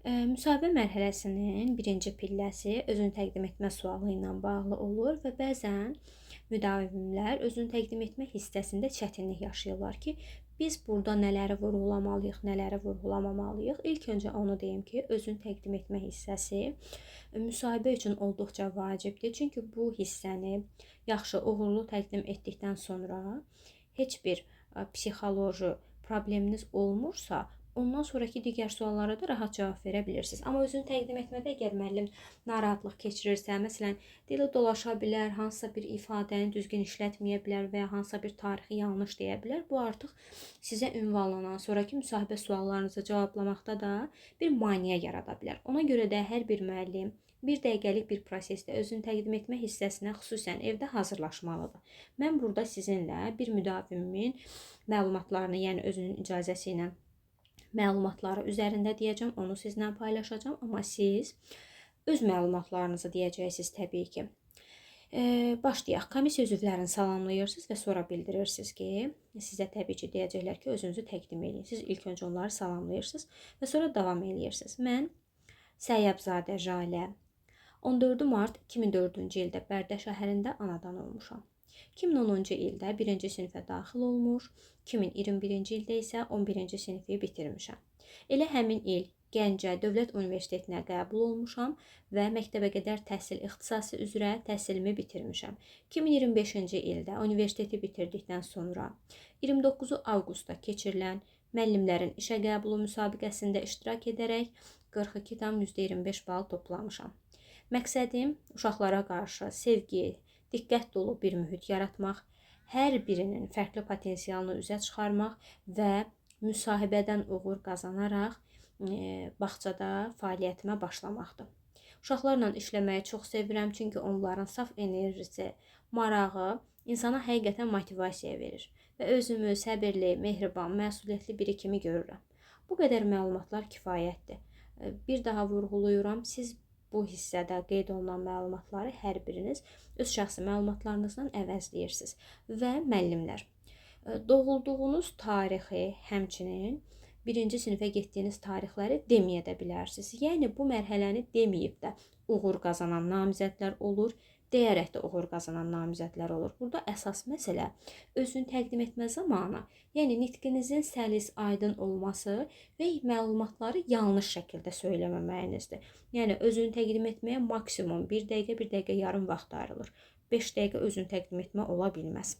Müsahibə mərhələsinin birinci pilləsi özünü təqdim etmə sualı ilə bağlı olur və bəzən müdavimlər özünü təqdim etmə hissəsində çətinlik yaşayırlar ki, biz burada nələri vurğulamalıyıq, nələri vurğulamamalıyıq. İlk öncə onu deyim ki, özünü təqdim etmə hissəsi müsahibə üçün olduqca vacibdir. Çünki bu hissəni yaxşı, uğurlu təqdim etdikdən sonra heç bir psixoloji probleminiz olmursa, ondan sonraki digər suallara da rahat cavab verə bilirsiniz. Amma özünü təqdim etmədə əgər müəllim narahatlıq keçirirsə, məsələn, dili dolaşa bilər, hansısa bir ifadəni düzgün işlətməyə bilər və ya hansısa bir tarixi yanlış deyə bilər, bu artıq sizə ünvanlanan sonraki müsahibə suallarınızı cavablamaqda da bir maneə yarada bilər. Ona görə də hər bir müəllim 1 dəqiqəlik bir prosesdə özünü təqdim etmə hissəsinə xüsusən evdə hazırlaşmalıdır. Mən burada sizinlə bir müdavimimin məlumatlarını, yəni özünün icazəsi ilə məlumatları üzərində deyəcəm, onu sizinlə paylaşacağım, amma siz öz məlumatlarınızı deyəcəksiniz təbii ki. Başlayaq. Komissiya üzvlərini salamlayırsınız və sonra bildirirsiniz ki, sizə təbii ki deyəcəklər ki, özünüzü təqdim edin. Siz ilk öncə onları salamlayırsınız və sonra davam edirsiniz. Mən Səyyabzadə Jalə 14 mart 2004-cü ildə Bərdə şəhərində anadan olmuşam. 2010-cu ildə 1-ci sinifə daxil olmuş, 2021-ci ildə isə 11-ci sinifi bitirmişəm. Elə həmin il Gəncə Dövlət Universitetinə qəbul olmuşam və məktəbəqədər təhsil ixtisası üzrə təhsilimi bitirmişəm. 2025-ci ildə universiteti bitirdikdən sonra 29 avqustda keçirilən müəllimlərin işə qəbulu müsabiqəsində iştirak edərək 42,25 bal toplamışam. Məqsədim uşaqlara qarşı sevgi, diqqət dolu bir mühit yaratmaq, hər birinin fərqli potensialını üzə çıxarmaq və müsahibədən uğur qazanaraq bağçada fəaliyyətimə başlamaqdır. Uşaqlarla işləməyi çox sevirəm, çünki onların saf enerjisi, marağı insana həqiqətən motivasiya verir və özümü səbirli, mehriban, məsuliyyətli biri kimi görürəm. Bu qədər məlumatlar kifayətdir. Bir daha vurğulayıram, siz bu hissədə qeyd olunan məlumatları hər biriniz öz şəxsi məlumatlarınızdan əvəzləyirsiniz. Və müəllimlər, doğulduğunuz tarixi, həmçinin 1-ci sinifə getdiyiniz tarixləri deməyə də bilərsiniz. Yəni bu mərhələni deməyib də uğur qazanan namizədlər olur, deyərək də uğur qazanan namizədlər olur. Burada əsas məsələ özünü təqdim etmə zamanı, yəni nitqinizin səlis, aydın olması və məlumatları yanlış şəkildə söyləməməyinizdir. Yəni özünü təqdim etməyə maksimum 1 dəqiqə, 1 dəqiqə yarım vaxt ayrılır. 5 dəqiqə özünü təqdim etmə ola bilməz.